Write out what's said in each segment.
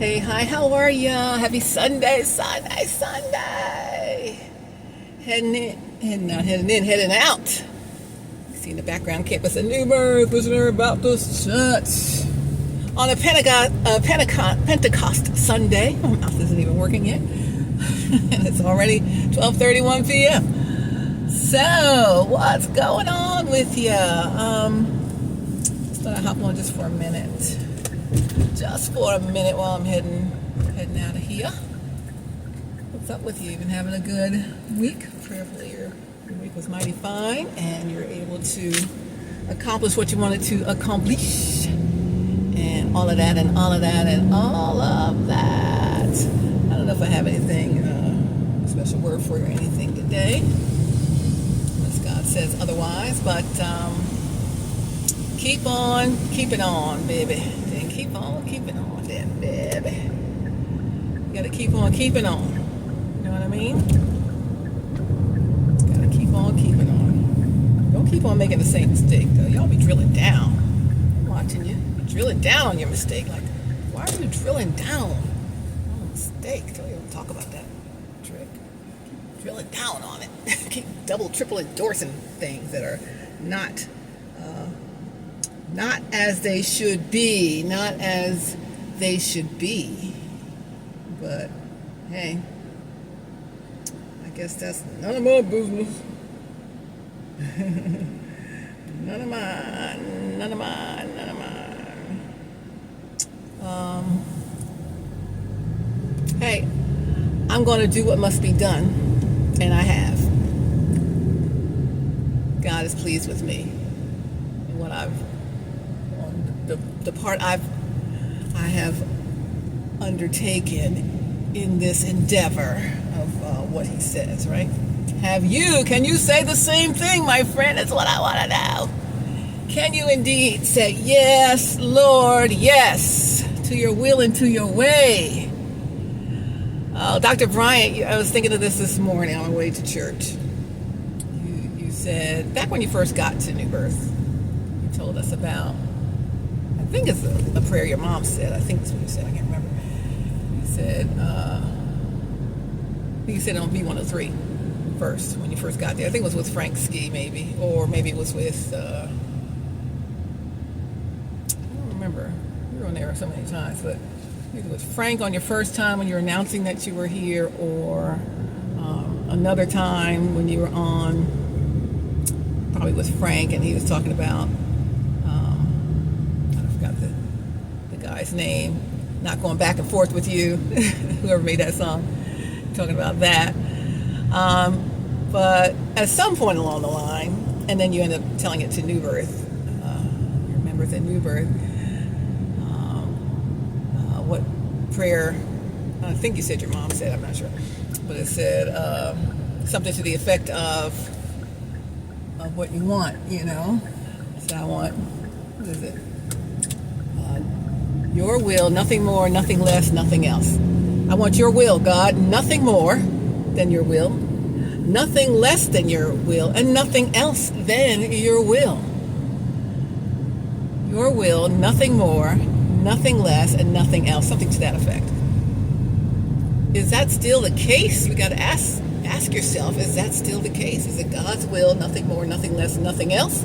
Hey, hi, how are ya? Happy Sunday. Heading out. You see in the background campus a New Birth listener about the church. On a Pentecost Sunday. My mouth isn't even working yet. And it's already 12:31 p.m. So, what's going on with ya? Just thought I'd hop on just for a minute. Just for a minute while I'm heading out of here. What's up with you? Been having a good week? Prayerfully your week was mighty fine and you're able to accomplish what you wanted to accomplish. And all of that and all of that and all of that. I don't know if I have anything, special word for you or anything today. Unless God says otherwise. But keep on keeping on, baby. Keep on keeping on then, baby. You gotta keep on keeping on. You know what I mean? Gotta keep on keeping on. Don't keep on making the same mistake, though. Y'all be drilling down. I'm watching you. You're drilling down on your mistake. Like, why are you drilling down on a mistake? Don't even talk about that trick. Keep drilling down on it. Keep double, triple endorsing things that are not as they should be, not as they should be. But hey, I guess that's none of my business. None of mine. Hey, I'm going to do what must be done, and I have. God is pleased with me and what the part I have undertaken in this endeavor of what he says, right? Can you say the same thing, my friend? That's what I want to know. Can you indeed say, yes, Lord, yes, to your will and to your way? Dr. Bryant, I was thinking of this morning on my way to church. You said, back when you first got to New Birth, you told us about, I think it's a prayer your mom said. I think that's what you said. I can't remember. You said, I think you said it on B103 first, when you first got there. I think it was with Frank Ski, maybe. Or maybe it was with, I don't remember. We were on there so many times, but maybe it was Frank on your first time when you were announcing that you were here, or another time when you were on, probably with Frank, and he was talking about, the guy's name, not going back and forth with you, whoever made that song, talking about that. But at some point along the line, and then you end up telling it to New Birth, your members at New Birth, what prayer, I think you said your mom said, I'm not sure, but it said something to the effect of what you want, you know. So I want, what is it? Your will, nothing more, nothing less, nothing else. I want your will, God, nothing more than your will, nothing less than your will, and nothing else than your will. Your will, nothing more, nothing less, and nothing else. Something to that effect. Is that still the case? You got to ask yourself, is that still the case? Is it God's will, nothing more, nothing less, and nothing else?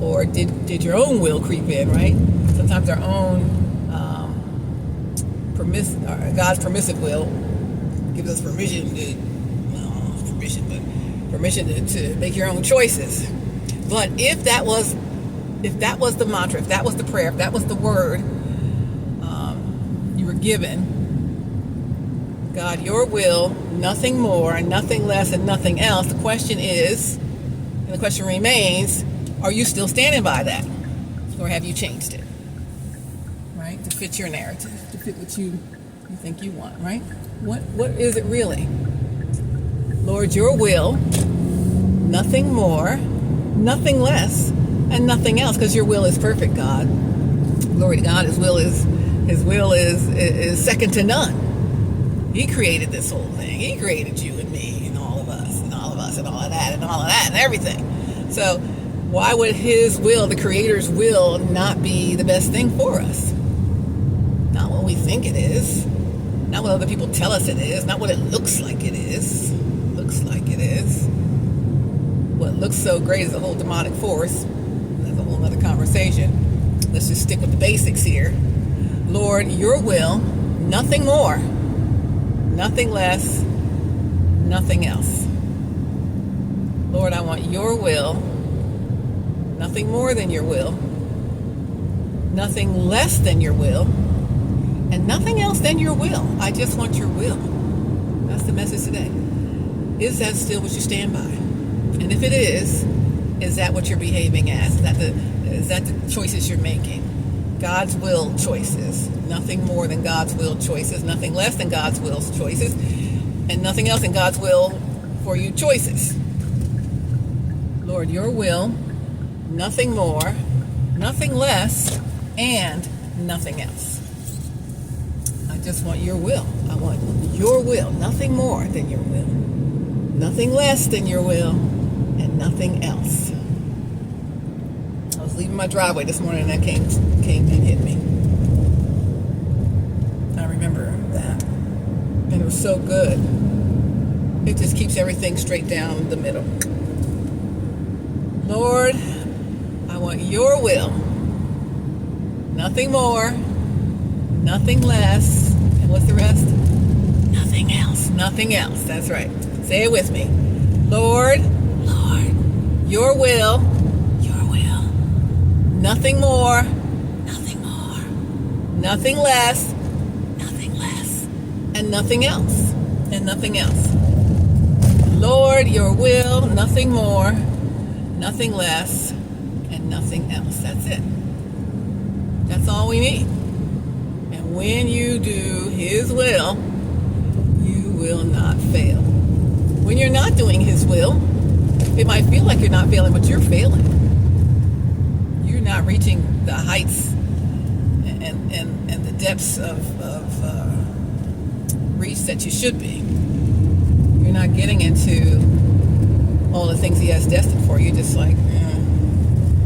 Or did your own will creep in, right? Sometimes our own God's permissive will gives us permission to make your own choices. But if that was the mantra, if that was the prayer, if that was the word you were given, God, your will, nothing more, nothing less, and nothing else, the question is, and the question remains, are you still standing by that? Or have you changed it? Right? To fit your narrative, to fit what you think you want, right? What is it really? Lord, your will, nothing more, nothing less, and nothing else, because your will is perfect, God. Glory to God, his will is second to none. He created this whole thing. He created you and me and all of us and all of us and all of that and all of that and everything. So why would his will, the Creator's will, not be the best thing for us? Not what we think it is, not what other people tell us it is, not what it looks like it is. What looks so great is a whole demonic force. That's a whole other conversation. Let's just stick with the basics here. Lord, your will, nothing more, nothing less, nothing else. Lord, I want your will, nothing more than your will, nothing less than your will, and nothing else than your will. I just want your will. That's the message today. Is that still what you stand by? And if it is that what you're behaving as? Is that the choices you're making? God's will choices. Nothing more than God's will choices. Nothing less than God's will choices. And nothing else than God's will for you choices. Lord, your will, nothing more, nothing less, and nothing else. I just want your will. I want your will, nothing more than your will, nothing less than your will, and nothing else. I was leaving my driveway this morning and that came and hit me. I remember that. And it was so good. It just keeps everything straight down the middle. Lord, I want your will. Nothing more, nothing less, and what's the rest? Nothing else. Nothing else. That's right. Say it with me. Lord, your will, nothing more, nothing less, and nothing else, Lord, your will, nothing more, nothing less, and nothing else. That's it. That's all we need. And when you do his will, you will not fail. When you're not doing his will, it might feel like you're not failing, but you're failing. You're not reaching the heights and the depths of reach that you should be. You're not getting into all the things he has destined for you. Just like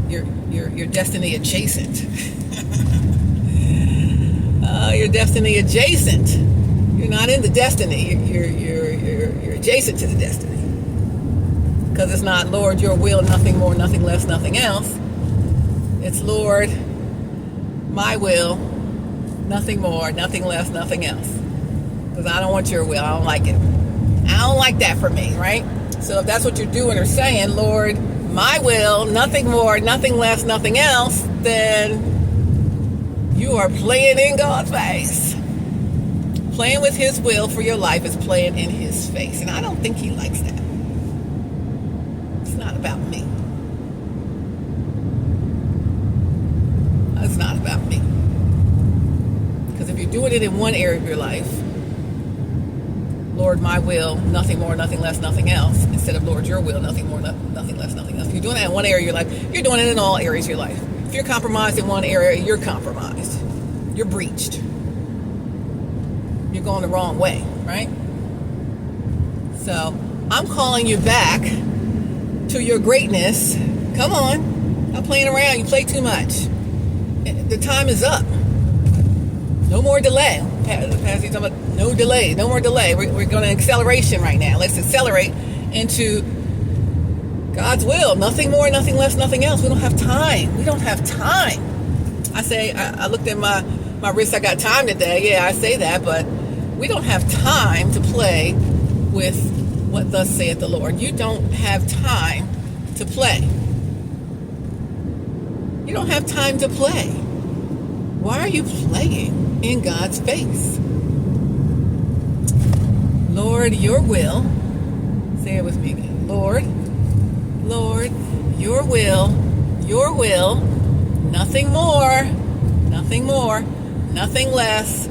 you're destiny adjacent. You're destiny adjacent. You're not in the destiny. You're adjacent to the destiny. Because it's not, Lord, your will, nothing more, nothing less, nothing else. It's, Lord, my will, nothing more, nothing less, nothing else. Because I don't want your will. I don't like it. I don't like that for me, right? So if that's what you're doing or saying, Lord, my will, nothing more, nothing less, nothing else, then you are playing in God's face. Playing with his will for your life is playing in his face. And I don't think he likes that. It's not about me. It's not about me. Because if you're doing it in one area of your life, Lord, my will, nothing more, nothing less, nothing else, instead of Lord, your will, nothing more, nothing less, nothing else. If you're doing that in one area of your life, you're doing it in all areas of your life. If you're compromised in one area, you're compromised. You're breached. You're going the wrong way, right? So I'm calling you back to your greatness. Come on. Not playing around. You play too much. The time is up. No more delay. Pastor, talking about no delay. No more delay. We're going to acceleration right now. Let's accelerate into God's will. Nothing more, nothing less, nothing else. We don't have time. We don't have time. I looked at my wrist. I got time today. Yeah, I say that, but we don't have time to play with what thus saith the Lord. You don't have time to play. You don't have time to play. Why are you playing in God's face? Lord, your will. Say it with me again. Lord, your will, nothing more, nothing less,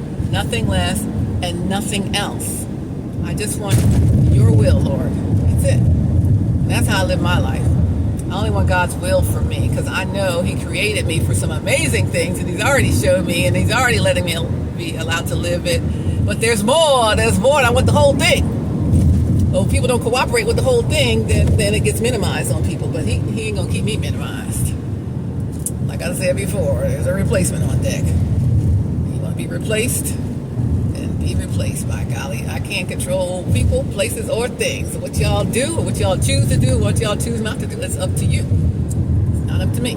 and nothing else. I just want your will, Lord. That's it. And that's how I live my life. I only want God's will for me because I know he created me for some amazing things and he's already showed me and he's already letting me be allowed to live it. But there's more, and I want the whole thing. Well, if people don't cooperate with the whole thing, then it gets minimized on people. But he ain't going to keep me minimized. Like I said before, there's a replacement on deck. You want to be replaced, then be replaced, by golly. I can't control people, places, or things. What y'all do, or what y'all choose to do, what y'all choose not to do, it's up to you. It's not up to me.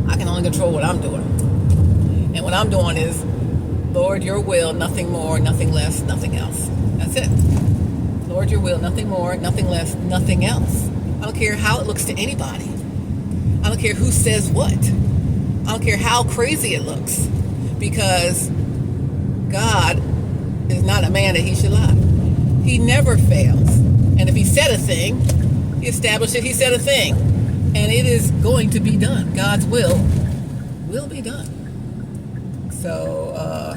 I can only control what I'm doing. And what I'm doing is, Lord, your will, nothing more, nothing less, nothing else. That's it. Lord, your will, nothing more, nothing less, nothing else. I don't care how it looks to anybody. I don't care who says what. I don't care how crazy it looks. Because God is not a man that he should lie. He never fails. And if he said a thing, he established it, he said a thing. And it is going to be done. God's will be done. So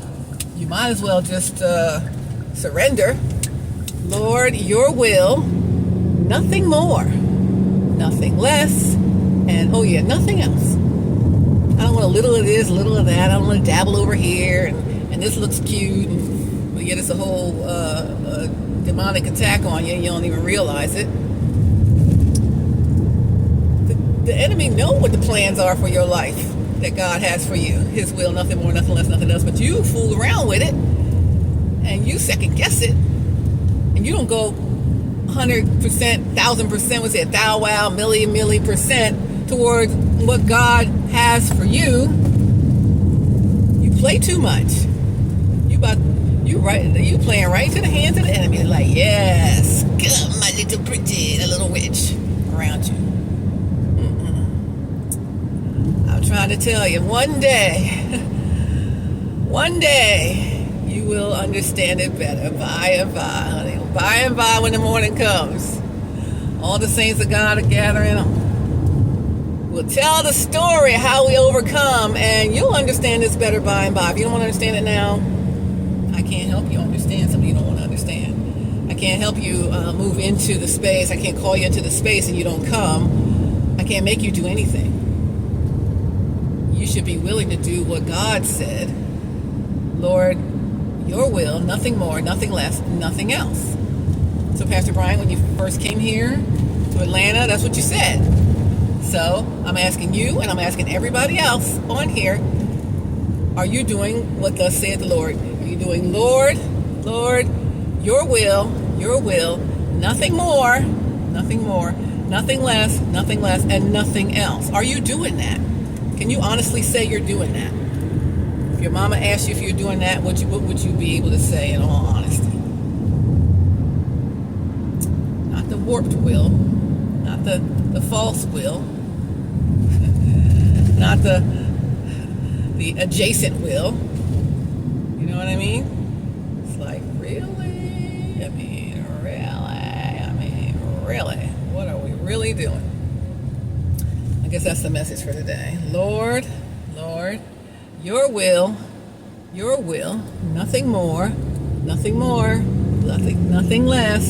you might as well just surrender. Lord, your will, nothing more, nothing less, and oh yeah, nothing else. I don't want a little of this, a little of that. I don't want to dabble over here, and this looks cute, but yet it's a whole demonic attack on you, and you don't even realize it. The enemy knows what the plans are for your life that God has for you. His will, nothing more, nothing less, nothing else. But you fool around with it, and you second guess it, and you don't go 100%, 1,000%, what's it, thou, wow, milli% towards what God has for you. You play too much. You playing right into the hands of the enemy. They're like, yes, come, my little pretty, a little witch around you. I'm trying to tell you, one day, you will understand it better. By and by, honey. By and by, when the morning comes, all the saints of God are gathering. We'll tell the story how we overcome, and you'll understand this better by and by. If you don't want to understand it now, I can't help you understand something you don't want to understand. I can't help you move into the space. I can't call you into the space and you don't come. I can't make you do anything. You should be willing to do what God said. Lord, your will, nothing more, nothing less, nothing else. So, Pastor Brian, when you first came here to Atlanta, that's what you said. So, I'm asking you, and I'm asking everybody else on here, are you doing what thus saith the Lord? Are you doing, Lord, your will, nothing more, nothing less, and nothing else? Are you doing that? Can you honestly say you're doing that? If your mama asked you if you're doing that, what would you be able to say in all honesty? Not the warped will, not the false will, not the adjacent will. You know what I mean? It's like, really? I mean, really? What are we really doing? I guess that's the message for today. Lord, your will, nothing more, nothing less,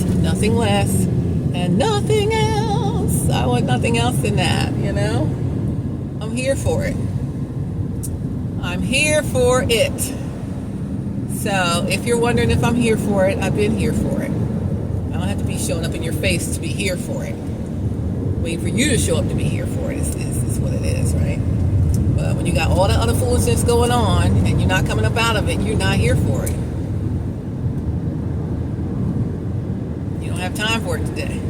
and nothing else. I want nothing else than that, you know? I'm here for it. I'm here for it. So, if you're wondering if I'm here for it, I've been here for it. I don't have to be showing up in your face to be here for it. Waiting for you to show up to be here for it is what it is, right? But when you got all the other foolishness going on and you're not coming up out of it, you're not here for it. You don't have time for it today.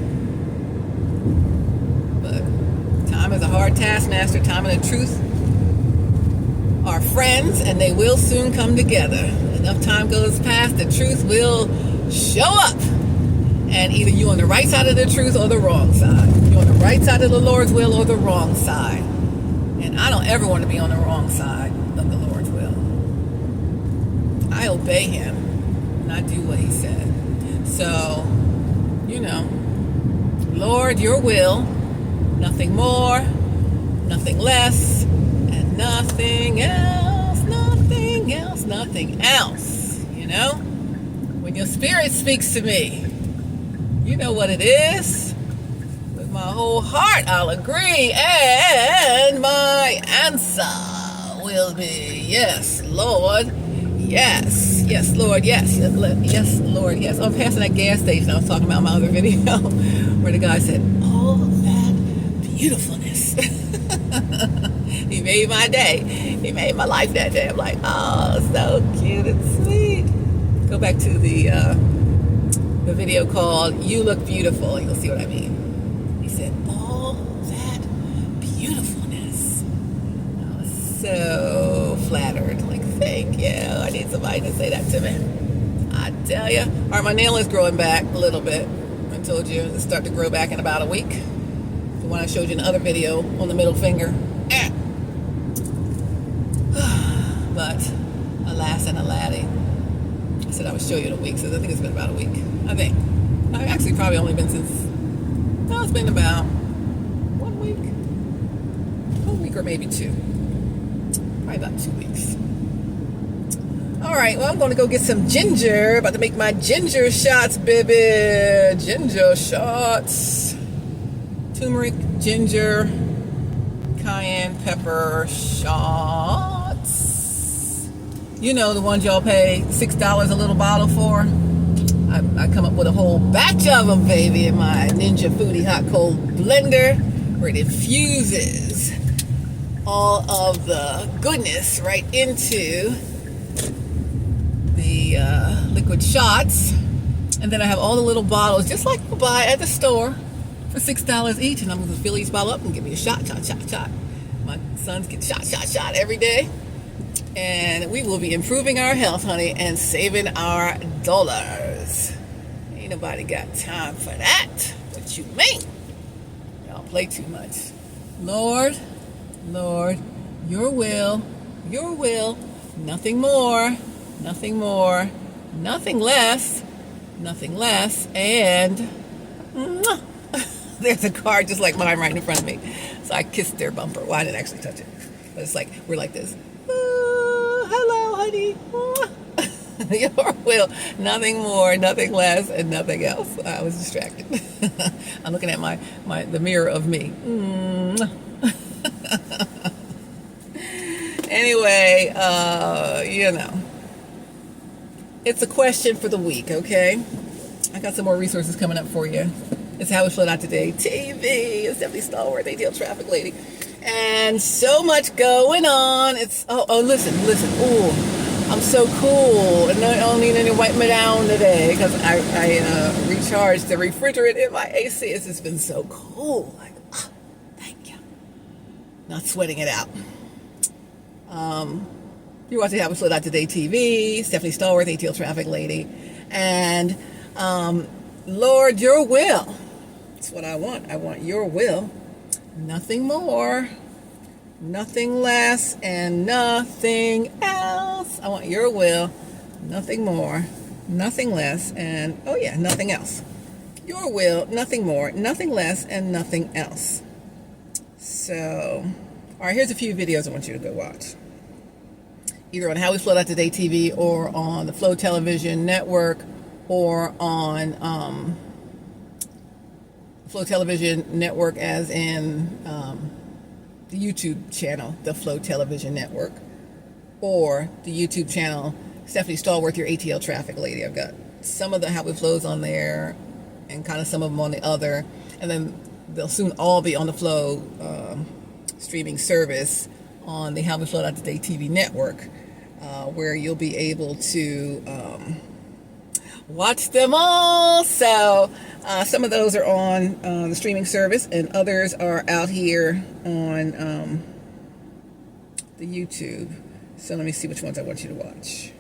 But time is a hard taskmaster. Time and the truth are friends, and they will soon come together. Enough time goes past, the truth will show up. And either you're on the right side of the truth or the wrong side. You're on the right side of the Lord's will or the wrong side. And I don't ever want to be on the wrong side of the Lord's will. I obey him, and I do what he said. So, you know, Lord, your will, nothing more, nothing less, and nothing else, you know? When your spirit speaks to me, you know what it is. With my whole heart, I'll agree, and my answer will be yes, Lord, yes, yes, Lord, yes, yes, Lord, yes. I'm passing that gas station I was talking about in my other video, where the guy said, all that beautifulness. He made my day. He made my life that day. I'm like, oh, so cute and sweet. Go back to the video called "You Look Beautiful." You'll see what I mean. He said, all that beautifulness. I was so flattered. Like, thank you. I need somebody to say that to me. I tell you. All right, my nail is growing back a little bit. I told you it'll start to grow back in about a week. The one I showed you in the other video on the middle finger. But alas and aladdie. I said I would show you in a week, so I think it's been about a week. I think. I've actually probably only been since, no, it's been about 1 week. 1 week or maybe 2. Probably about 2 weeks. All right, well, I'm going to go get some ginger. About to make my ginger shots, baby. Ginger shots. Turmeric, ginger, cayenne pepper shots. You know, the ones y'all pay $6 a little bottle for. I come up with a whole batch of them, baby, in my Ninja Foodie Hot Cold Blender, where it infuses all of the goodness right into the liquid shots. And then I have all the little bottles, just like you buy at the store, for $6 each. And I'm going to fill each bottle up and give me a shot. My sons get shot every day. And we will be improving our health, honey, and saving our dollars. Ain't nobody got time for that. What you mean? Y'all play too much. Lord, your will, nothing more, nothing less, and there's a car just like mine right in front of me. So I kissed their bumper. Well, I didn't actually touch it. But it's like, we're like this. Hello, honey. Your will, nothing more, nothing less, and nothing else. I was distracted. I'm looking at the mirror of me. Anyway, it's a question for the week, okay? I got some more resources coming up for you. It's HowWeFlow.Today-TV. It's definitely Stallworth, AtlTrafficLady. And so much going on. It's, listen. Oh, I'm so cool. And I don't need any wipe me down today because I recharged the refrigerant in my AC. It's just been so cool. Like, thank you. Not sweating it out. You're watching HowWeFlow.Today-TV. Stephanie Stallworth, AtlTrafficLady. And Lord, your will. That's what I want. I want your will. Nothing more, nothing less, and nothing else. I want your will. Nothing more, nothing less, and nothing else. Your will, nothing more, nothing less, and nothing else. So, all right, here's a few videos I want you to go watch. Either on HowWeFlow.Today-TV or on the Flow Television Network or on Flow Television Network as in the YouTube channel, the Flow Television Network, or the YouTube channel, Stephanie Stallworth, your AtlTrafficLady. I've got some of the How We Flows on there and kind of some of them on the other. And then they'll soon all be on the Flow streaming service on the HowWeFlow.Today-TV network, where you'll be able to watch them all. So some of those are on the streaming service, and others are out here on the YouTube. So let me see which ones I want you to watch.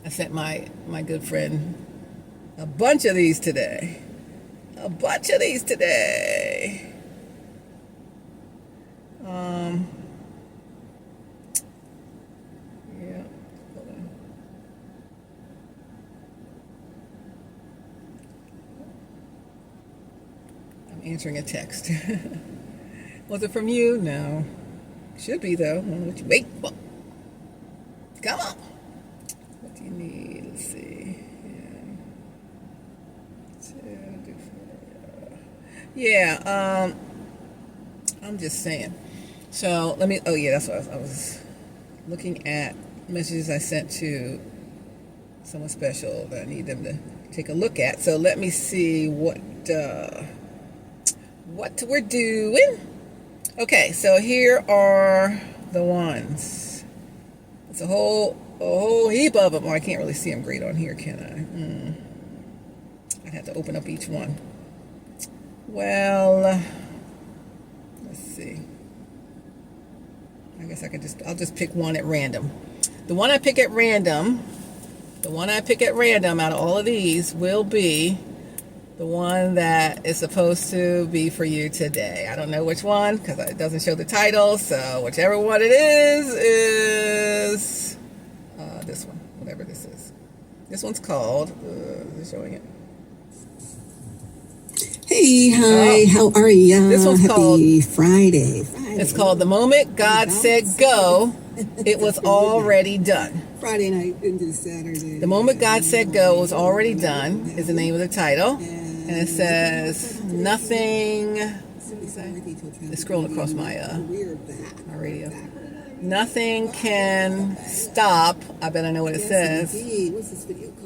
I sent my good friend a bunch of these today. Yeah, hold on. I'm answering a text. Was it from you? No. Should be though. Wait. Well, come on. What do you need? Let's see. Yeah. I'm just saying. So let me. Oh yeah, that's what I was looking at. Messages I sent to someone special that I need them to take a look at. So let me see what we're doing. Okay, so here are the ones. It's a whole heap of them. Oh, I can't really see them great on here, can I? I'd have to open up each one. Well, let's see. I guess I'll just pick one at random. The one I pick at random out of all of these will be the one that is supposed to be for you today. I don't know which one because it doesn't show the title, so whichever one it is this one, whatever this is. This one's called, is it showing it? Hey, hi, how are ya? This one's Happy Friday. It's called The Moment God Said Go, It Was Already Done. Friday night into Saturday. The Moment God Said Go, It Was Already Done is the name of the title. And it says, nothing, it's scrolling across my radio. Nothing can stop, I bet I know what it says. What's this video called?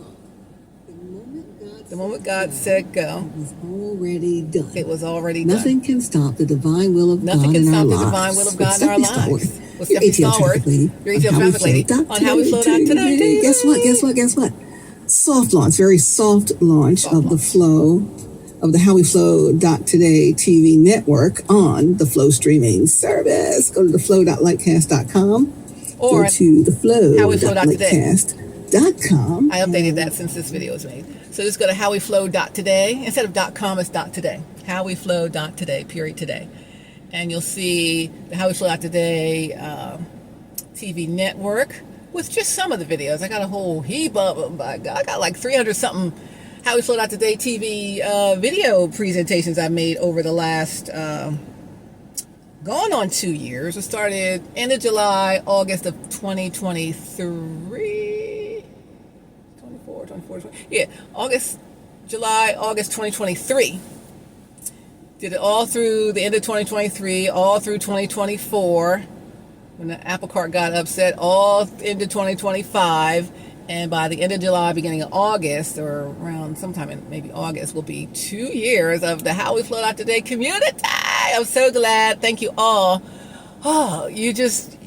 The moment God said go, it was already done. It was already done. Nothing can stop the divine will of Nothing God can in our stop the lives. divine will of God in our lives. With your AtlTrafficLady. Your AtlTrafficLady on HowWeFlow.Today-TV. Guess what? Soft launch, very soft launch of the flow of the HowWeFlow.Today-TV network on the Flow streaming service. Go to theflow.lightcast.com. Or go to theflow.lightcast.com. I updated that since this video was made. So just go to HowWeFlow.Today. Instead of .com, it's .today. HowWeFlow.Today, period today. And you'll see the HowWeFlow.Today TV network with just some of the videos. I got a whole heap of them. I got like 300 something HowWeFlow.Today TV video presentations I made over the last going on 2 years. It started end of July, August of 2023. 24, 20. Yeah, July, August 2023. Did it all through the end of 2023, all through 2024. When the apple cart got upset, all into 2025. And by the end of July, beginning of August, or around sometime in maybe August, will be 2 years of the HowWeFlow.Today community. I'm so glad. Thank you all. Oh, you just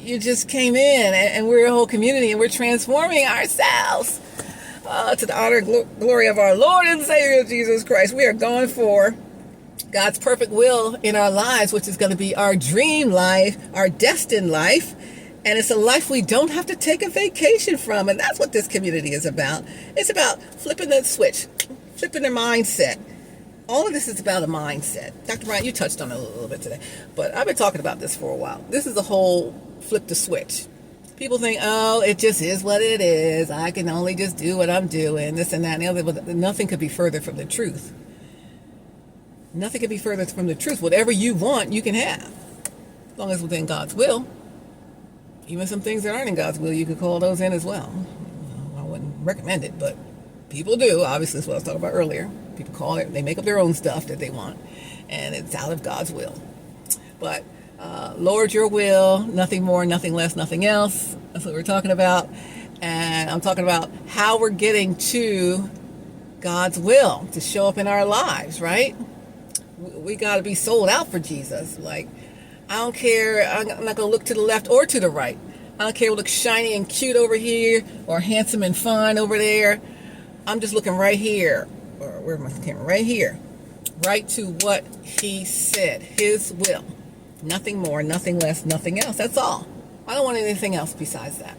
came in, and we're a whole community, and we're transforming ourselves to the honor and glory of our Lord and Savior Jesus Christ. We are going for God's perfect will in our lives, which is going to be our dream life, our destined life. And it's a life we don't have to take a vacation from. And that's what this community is about. It's about flipping the switch, flipping their mindset. All of this is about a mindset. Dr. Bryant, you touched on it a little bit today, but I've been talking about this for a while. This is the whole flip the switch. People think, oh, it just is what it is. I can only just do what I'm doing, this and that and the other. But nothing could be further from the truth. Nothing could be further from the truth. Whatever you want, you can have. As long as within God's will. Even some things that aren't in God's will, you could call those in as well. I wouldn't recommend it, but people do. Obviously, that's what I was talking about earlier. People call it, they make up their own stuff that they want, and it's out of God's will. But Lord, your will, nothing more, nothing less, nothing else. That's what we're talking about. And I'm talking about how we're getting to God's will to show up in our lives, right? We got to be sold out for Jesus. Like, I don't care. I'm not going to look to the left or to the right. I don't care what looks shiny and cute over here or handsome and fine over there. I'm just looking right here. Or where's my camera? Right here. Right to what he said. His will. Nothing more, nothing less, nothing else. That's all. I don't want anything else besides that.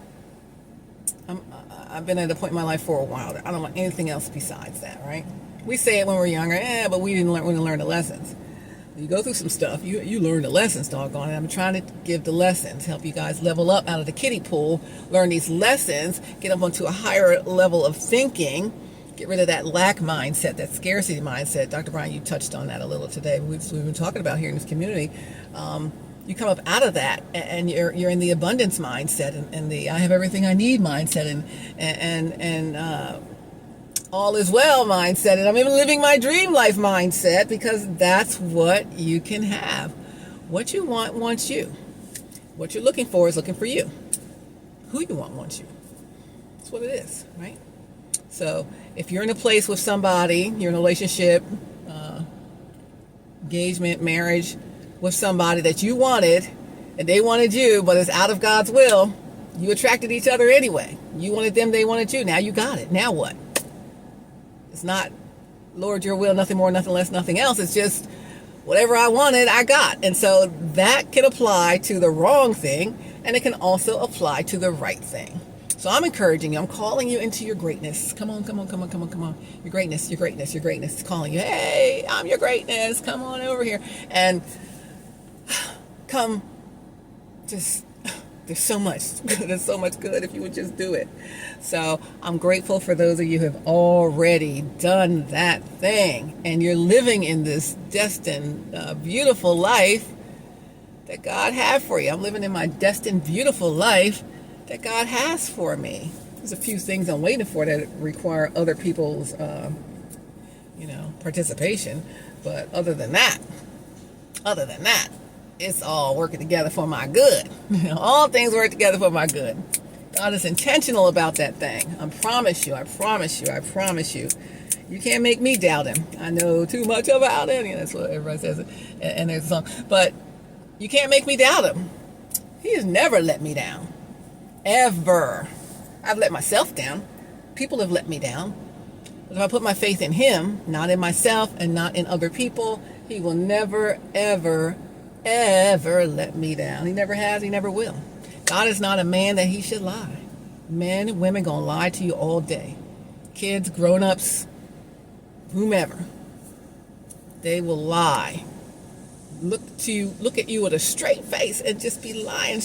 I've been at a point in my life for a while that I don't want anything else besides that, right? We say it when we're younger, but we didn't learn the lessons. You go through some stuff, you learn the lessons, doggone it. I'm trying to give the lessons, help you guys level up out of the kiddie pool, learn these lessons, get up onto a higher level of thinking, get rid of that lack mindset, that scarcity mindset. Dr. Brian, you touched on that a little today. We've been talking about here in this community. You come up out of that, and you're in the abundance mindset, and the I have everything I need mindset, and all is well mindset, and I'm even living my dream life mindset, because that's what you can have. What you want wants you. What you're looking for is looking for you. Who you want wants you. That's what it is, right? So if you're in a place with somebody, you're in a relationship, engagement, marriage, with somebody that you wanted and they wanted you, but it's out of God's will. You attracted each other anyway. You wanted them, they wanted you. Now you got it. Now what? It's not, Lord, your will, nothing more, nothing less, nothing else. It's just whatever I wanted, I got. And so that can apply to the wrong thing, and it can also apply to the right thing. So I'm encouraging you. I'm calling you into your greatness. Come on, come on, come on, come on, come on. Your greatness, your greatness, your greatness. It's calling you. Hey, I'm your greatness. Come on over here. And come, just, there's so much good. There's so much good if you would just do it. So I'm grateful for those of you who have already done that thing. And you're living in this destined, beautiful life that God had for you. I'm living in my destined, beautiful life that God has for me. There's a few things I'm waiting for that require other people's, participation. But other than that, it's all working together for my good. All things work together for my good. God is intentional about that thing. I promise you. You can't make me doubt him. I know too much about him. That's what everybody says. And there's a song. But you can't make me doubt him. He has never let me down. Ever. I've let myself down. People have let me down. But if I put my faith in him, not in myself and not in other people, he will never, ever, ever let me down. He never has. He never will. God is not a man that he should lie. Men and women gonna lie to you all day. Kids, grown-ups, whomever. They will lie. Look at you with a straight face and just be lying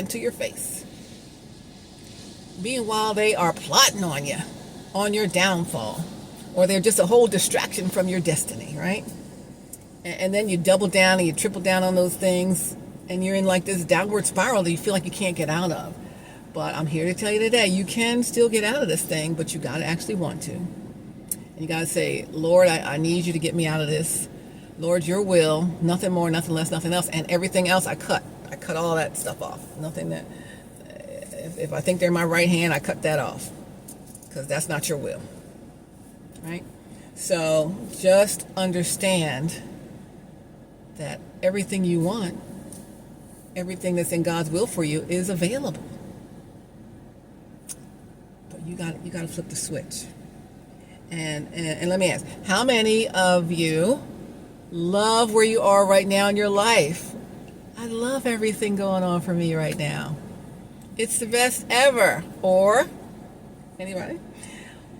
to your face. Meanwhile, they are plotting on you, on your downfall, or they're just a whole distraction from your destiny, right? And then you double down and you triple down on those things, and you're in like this downward spiral that you feel like you can't get out of. But I'm here to tell you today, you can still get out of this thing, but you got to actually want to. And you got to say, Lord, I need you to get me out of this. Lord, your will, nothing more, nothing less, nothing else. And everything else I cut. I cut all that stuff off. Nothing that, if I think they're my right hand, I cut that off. Because that's not your will. Right? So just understand that everything you want, everything that's in God's will for you is available. But you got to flip the switch. And let me ask, how many of you love where you are right now in your life? I love everything going on for me right now. It's the best ever. Or, anybody?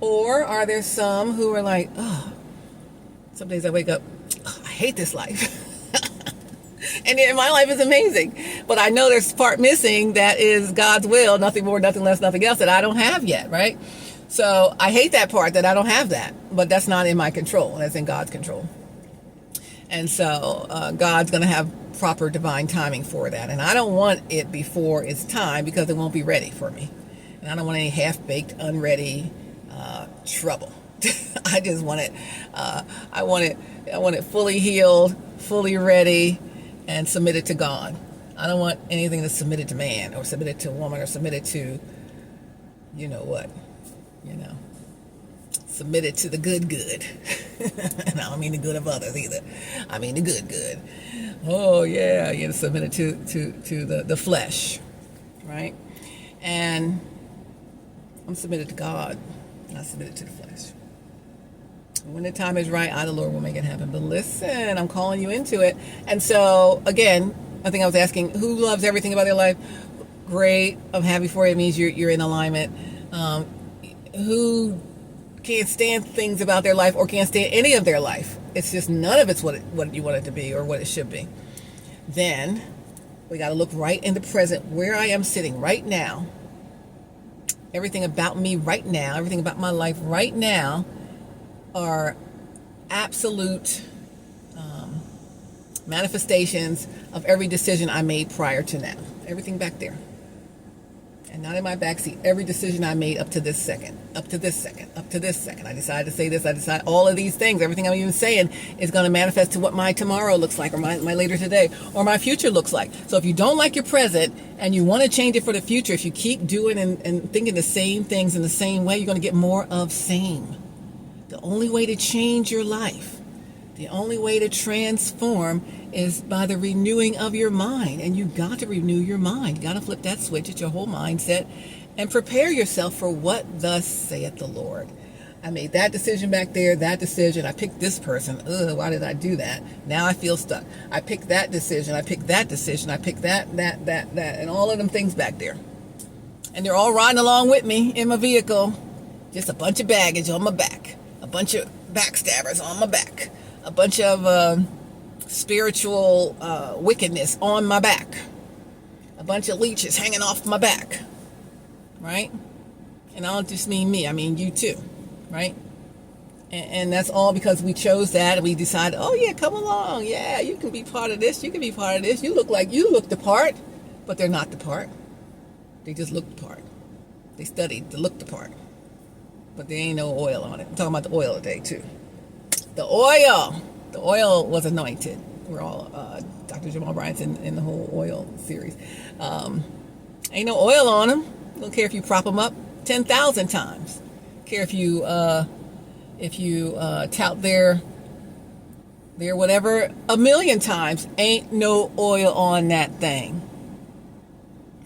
Or are there some who are like, oh, some days I wake up, oh, I hate this life. And my life is amazing. But I know there's part missing that is God's will, nothing more, nothing less, nothing else that I don't have yet, right? So I hate that part that I don't have that. But that's not in my control. That's in God's control. And so God's going to have proper divine timing for that. And I don't want it before it's time because it won't be ready for me. And I don't want any half-baked, unready trouble. I just want it. I want it fully healed, fully ready, and submitted to God. I don't want anything that's submitted to man or submitted to a woman or submitted to, submitted to the good. And I don't mean the good of others either. I mean the good. Oh yeah, submitted to the flesh, right? And I'm submitted to God, not submitted to the flesh. When the time is right, I, the Lord, will make it happen. But listen, I'm calling you into it. And so, again, I think I was asking, who loves everything about their life? Great. I'm happy for you. It means you're in alignment. Who can't stand things about their life or can't stand any of their life? It's just none of it's what you want it to be or what it should be. Then we got to look right in the present, where I am sitting right now. Everything about me right now, everything about my life right now are absolute manifestations of every decision I made prior to now. Everything back there. And not in my backseat. Every decision I made up to this second. I decided to say this. I decided all of these things. Everything I'm even saying is going to manifest to what my tomorrow looks like or my later today or my future looks like. So if you don't like your present and you want to change it for the future, if you keep doing and thinking the same things in the same way, you're going to get more of same. The only way to change your life, The only way to transform is by the renewing of your mind. And you got to renew your mind. You got to flip that switch at your whole mindset and prepare yourself for what thus saith the Lord. I made that decision back there, that decision. I picked this person. Ugh, why did I do that? Now I feel stuck. I picked that decision. I picked that decision. I picked that, and all of them things back there. And they're all riding along with me in my vehicle. Just a bunch of baggage on my back. A bunch of backstabbers on my back. A bunch of spiritual wickedness on my back. A bunch of leeches hanging off my back. Right? And I don't just mean me. I mean you too. Right? And that's all because we chose that and we decided, oh yeah, come along. Yeah, you can be part of this. You can be part of this. You look the part, but they're not the part. They just look the part. They studied to look the part. But there ain't no oil on it. I'm talking about the oil today too. The oil was anointed. We're all, Dr. Jamal Bryant's in the whole oil series. Ain't no oil on them. Don't care if you prop them up 10,000 times. Care if you tout their whatever 1,000,000 times. Ain't no oil on that thing.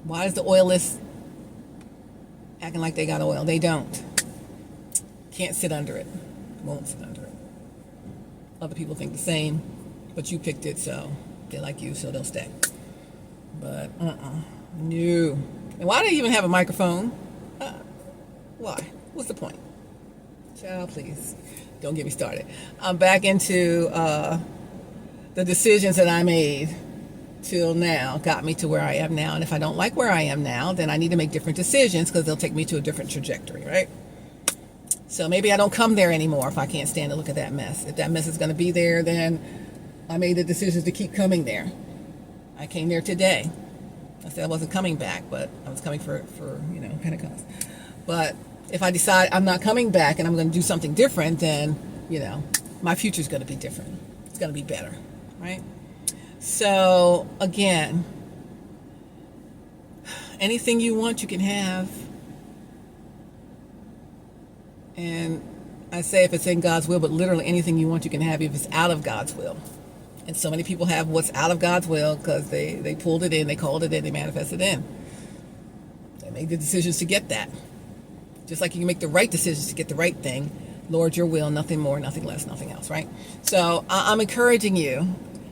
Why is the oilless acting like they got oil? They don't. Can't sit under it. Won't sit under it. Other people think the same, but you picked it, so they like you, so they'll stay. But no. And why do they even have a microphone? Why? What's the point? Child, please don't get me started. I'm back into the decisions that I made till now got me to where I am now. And if I don't like where I am now, then I need to make different decisions because they'll take me to a different trajectory, right? So maybe I don't come there anymore if I can't stand to look at that mess. If that mess is going to be there, then I made the decisions to keep coming there. I came there today. I said I wasn't coming back, but I was coming for Pentecost. But if I decide I'm not coming back and I'm going to do something different, then, my future's going to be different. It's going to be better, right? So, again, anything you want, you can have. And I say if it's in God's will, but literally anything you want, you can have if it's out of God's will. And so many people have what's out of God's will because they pulled it in, they called it in, they manifested it in. They made the decisions to get that. Just like you can make the right decisions to get the right thing. Lord, your will, nothing more, nothing less, nothing else, right? So I'm encouraging you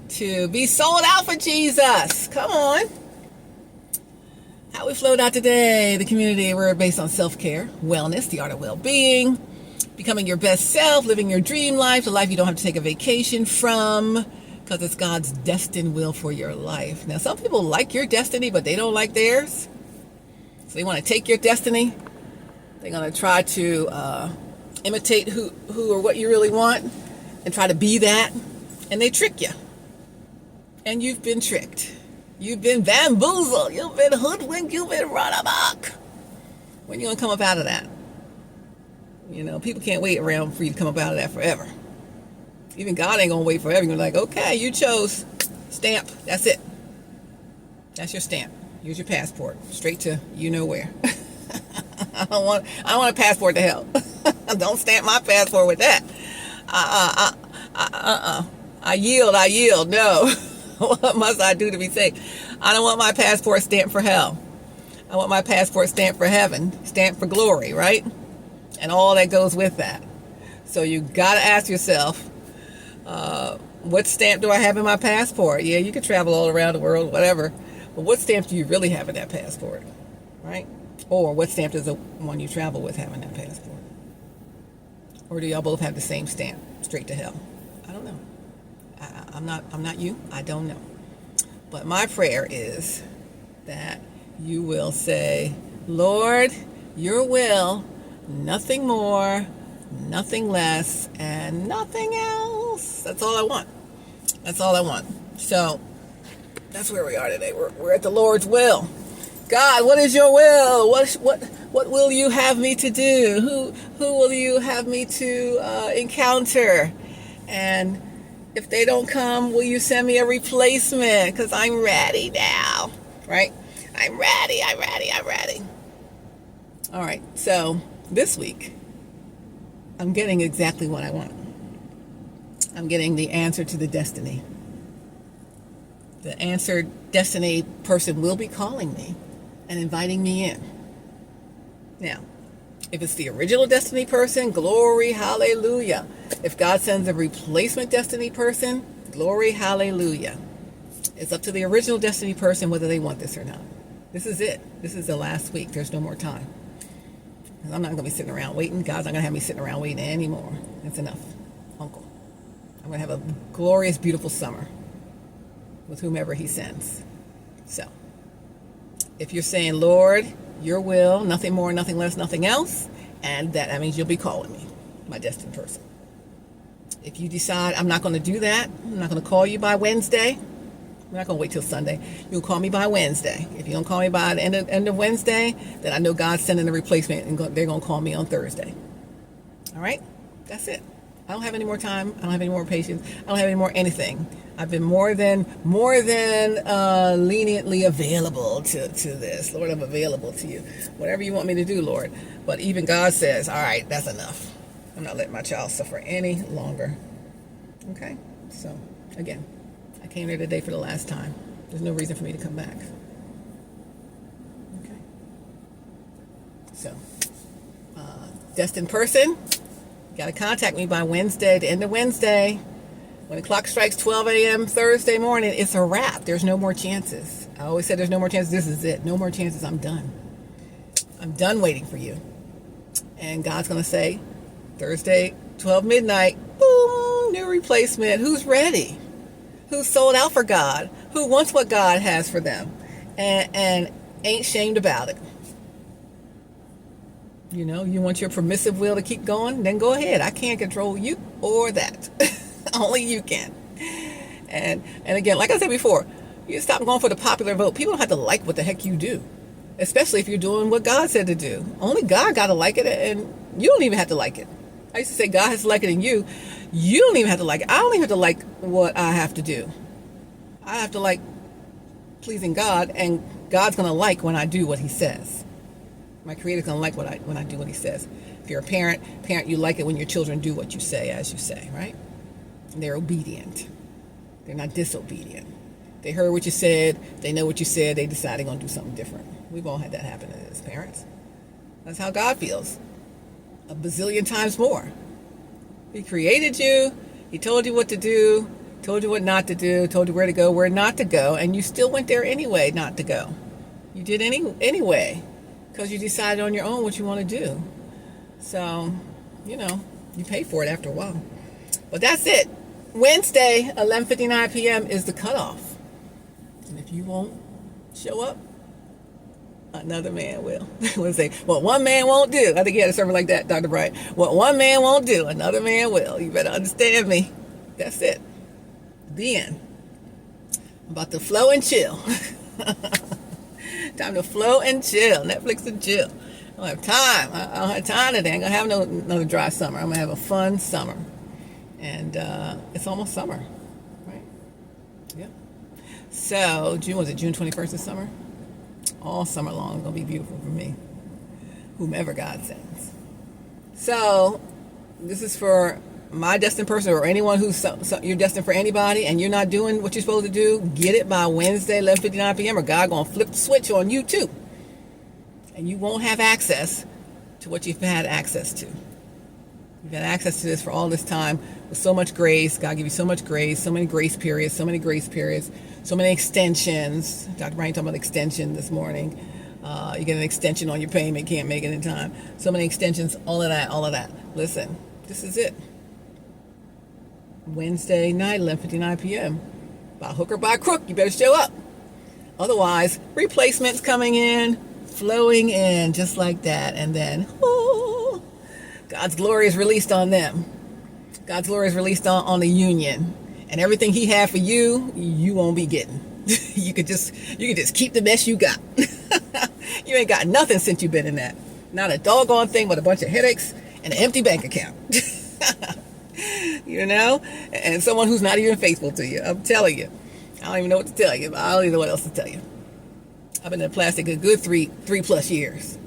to be sold out for Jesus. Come on. HowWeFlow.Today, the community, we're based on self-care, wellness, the art of well-being, becoming your best self, living your dream life, the life you don't have to take a vacation from, because it's God's destined will for your life. Now, some people like your destiny, but they don't like theirs. So they want to take your destiny. They're going to try to imitate who or what you really want and try to be that. And they trick you. And you've been tricked. You've been bamboozled. You've been hoodwinked. You've been run amok. When are you going to come up out of that? People can't wait around for you to come up out of that forever. Even God ain't going to wait forever. You're like, okay, you chose. Stamp. That's it. That's your stamp. Here's your passport. Straight to you-know-where. I don't want a passport to hell. Don't stamp my passport with that. I yield. No. What must I do to be saved? I don't want my passport stamped for hell. I want my passport stamped for heaven, stamped for glory, right? And all that goes with that. So you got to ask yourself, what stamp do I have in my passport? Yeah, you can travel all around the world, whatever. But what stamp do you really have in that passport, right? Or what stamp does the one you travel with have in that passport? Or do y'all both have the same stamp, straight to hell? I don't know. I'm not you. I don't know. But my prayer is that you will say, Lord, your will, nothing more, nothing less, and nothing else. That's all I want. That's all I want. So that's where we are today. We're at the Lord's will. God, what is your will? What will you have me to do? Who will you have me to encounter? And if they don't come, will you send me a replacement? Because I'm ready now, right? I'm ready. All right, so this week, I'm getting exactly what I want. I'm getting the answer to the destiny. The answered destiny person will be calling me and inviting me in. Now, if it's the original destiny person, glory, hallelujah. If God sends a replacement destiny person, glory, hallelujah. It's up to the original destiny person whether they want this or not. This is it. This is the last week. There's no more time. I'm not going to be sitting around waiting. God's not going to have me sitting around waiting anymore. That's enough, Uncle. I'm going to have a glorious, beautiful summer with whomever he sends. So, if you're saying, Lord, your will, nothing more, nothing less, nothing else, and that means you'll be calling me, my destined person. If you decide I'm not going to do that, I'm not going to call you by Wednesday, I'm not going to wait till Sunday. You'll call me by Wednesday. If you don't call me by the end of Wednesday, then I know God's sending a replacement, and they're going to call me on Thursday. All right? That's it. I don't have any more time. I don't have any more patience. I don't have any more anything. I've been more than leniently available to this. Lord, I'm available to you. Whatever you want me to do, Lord. But even God says, all right, that's enough. I'm not letting my child suffer any longer. Okay? So, again, I came here today for the last time. There's no reason for me to come back. Okay? So, destined person, you got to contact me by Wednesday, the end of Wednesday. When the clock strikes 12 a.m. Thursday morning, it's a wrap. There's no more chances. I always said there's no more chances. This is it. No more chances. I'm done. I'm done waiting for you. And God's going to say, Thursday, 12 midnight, boom, new replacement. Who's ready? Who's sold out for God? Who wants what God has for them? And ain't shamed about it. You know, you want your permissive will to keep going? Then go ahead. I can't control you or that. Only you can. And again, like I said before, you stop going for the popular vote. People don't have to like what the heck you do, especially if you're doing what God said to do. Only God got to like it, and you don't even have to like it. I used to say God has to like it in you. You don't even have to like it. I don't even have to like what I have to do. I have to like pleasing God, and God's going to like when I do what he says. My Creator's going to like when I do what he says. If you're a parent, you like it when your children do what you say, as you say, right? And they're obedient. They're not disobedient. They heard what you said. They know what you said. They decide they're going to do something different. We've all had that happen as parents. That's how God feels. A bazillion times more. He created you. He told you what to do. Told you what not to do. Told you where to go, where not to go. And you still went there anyway not to go. You did anyway. Because you decided on your own what you want to do. So, you pay for it after a while. But that's it. Wednesday, 11:59 p.m. is the cutoff. And if you won't show up, another man will. We'll say, what one man won't do. I think he had a sermon like that, Dr. Bright. What one man won't do, another man will. You better understand me. That's it. The end. I'm about to flow and chill. Time to flow and chill. Netflix and chill. I don't have time. I don't have time today. I ain't going to have another dry summer. I'm going to have a fun summer. And it's almost summer, right? Yep. So, June 21st this summer? All summer long. It's going to be beautiful for me. Whomever God sends. So, this is for my destined person or anyone who's you're destined for anybody and you're not doing what you're supposed to do. Get it by Wednesday, 11:59 p.m. or God going to flip the switch on you too. And you won't have access to what you've had access to. You've had access to this for all this time with so much grace. God give you so much grace, so many grace periods, so many extensions. Dr. Brian talking about extension this morning. You get an extension on your payment, can't make it in time. So many extensions, all of that. Listen, this is it. Wednesday night, 11:59 p.m. By hook or by crook, you better show up. Otherwise, replacements coming in, flowing in just like that. And then, God's glory is released on them. God's glory is released on the union. And everything he had for you, you won't be getting. You could just keep the mess you got. You ain't got nothing since you've been in that. Not a doggone thing but a bunch of headaches and an empty bank account. And someone who's not even faithful to you. I'm telling you. I don't even know what to tell you, but I don't even know what else to tell you. I've been in plastic a good three plus years.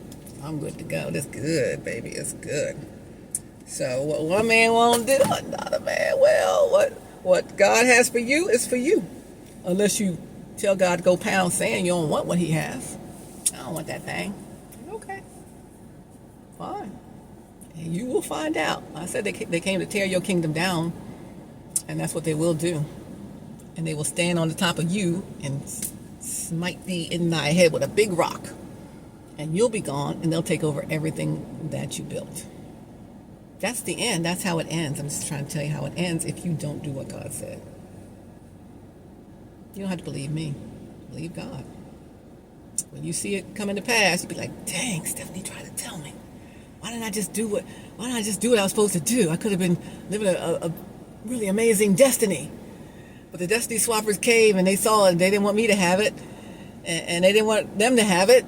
I'm good to go. That's good, baby. It's good. So what one man won't do, another man will. What God has for you is for you. Unless you tell God to go pound sand, you don't want what he has. I don't want that thing. Okay. Fine. And you will find out. I said they came to tear your kingdom down, and that's what they will do. And they will stand on the top of you and smite thee in thy head with a big rock. And you'll be gone, and they'll take over everything that you built. That's the end. That's how it ends. I'm just trying to tell you how it ends if you don't do what God said. You don't have to believe me. Believe God. When you see it coming to pass, you'll be like, dang, Stephanie tried to tell me. Why didn't I just do what I was supposed to do? I could have been living a really amazing destiny. But the destiny swappers came and they saw it and they didn't want me to have it. And they didn't want them to have it.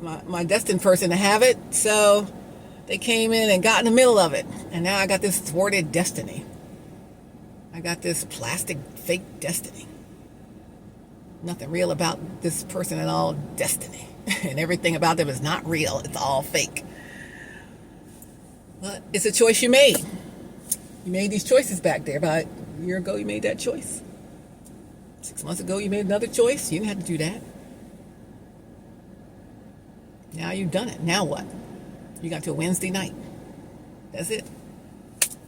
My destined person to have it. So they came in and got in the middle of it. And now I got this thwarted destiny. I got this plastic fake destiny. Nothing real about this person at all. Destiny. And everything about them is not real. It's all fake. But it's a choice you made. You made these choices back there. About a year ago, you made that choice. 6 months ago, you made another choice. You didn't have to do that. Now you've done it. Now what? You got till Wednesday night. That's it.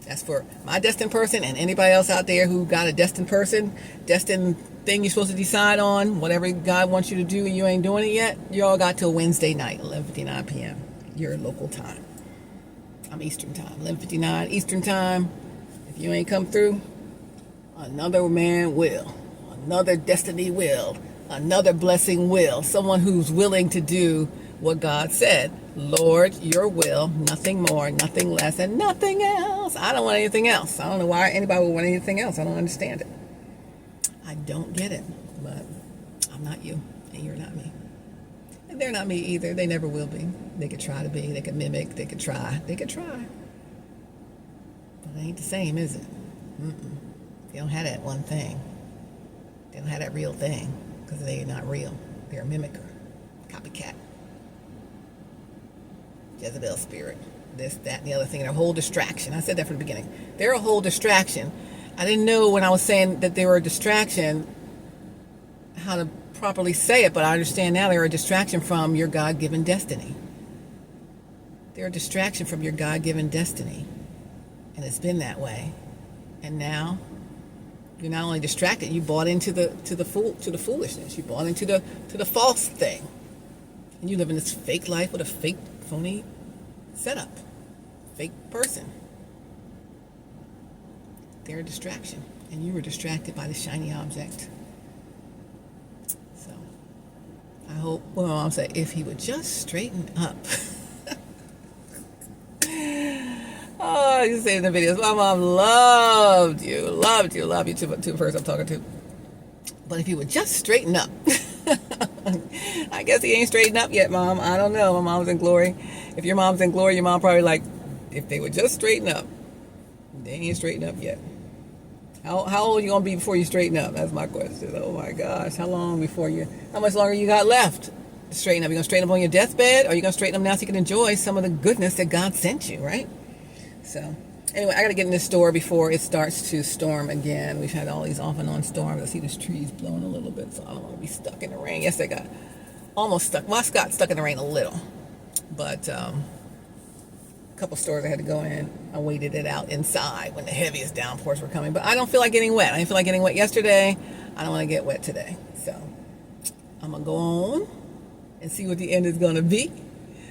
That's for my destined person and anybody else out there who got a destined person, destined thing you're supposed to decide on, whatever God wants you to do and you ain't doing it yet, you all got till Wednesday night, 11:59 p.m., your local time. I'm Eastern time, 11:59 Eastern time. If you ain't come through, another man will, another destiny will, another blessing will, someone who's willing to do what God said. Lord, your will, nothing more, nothing less, and nothing else. I don't want anything else. I don't know why anybody would want anything else. I don't understand it. I don't get it, but I'm not you, and you're not me. And they're not me either. They never will be. They could try to be. They could mimic. They could try. They could try. But it ain't the same, is it? They don't have that one thing. They don't have that real thing because they're not real. They're a mimicker, copycat. Jezebel spirit, this, that, and the other thing. They're a whole distraction. I said that from the beginning. They're a whole distraction. I didn't know when I was saying that they were a distraction how to properly say it, but I understand now they're a distraction from your God-given destiny. They're a distraction from your God-given destiny. And it's been that way. And now you're not only distracted, you bought into the foolishness. You bought into the false thing. And you live in this fake life with a fake, phony setup. Fake person. They're a distraction. And you were distracted by the shiny object. So, I hope, well, I'm saying, if he would just straighten up. Oh, you say in the videos, my mom loved you to the person I'm talking to. But if he would just straighten up. I guess he ain't straightened up yet, Mom. I don't know. My mom's in glory. If your mom's in glory, your mom probably like, if they would just straighten up. They ain't straightened up yet. How old are you going to be before you straighten up? That's my question. Oh, my gosh. How much longer you got left to straighten up? You going to straighten up on your deathbed? Or are you going to straighten up now so you can enjoy some of the goodness that God sent you, right? So, anyway, I got to get in this store before it starts to storm again. We've had all these off and on storms. I see this trees blowing a little bit, so I don't want to be stuck in the rain. Yes, I got almost stuck. Well, I got stuck in the rain a little. But a couple stores I had to go in. I waited it out inside when the heaviest downpours were coming. But I don't feel like getting wet. I didn't feel like getting wet yesterday. I don't want to get wet today. So I'm going to go on and see what the end is going to be.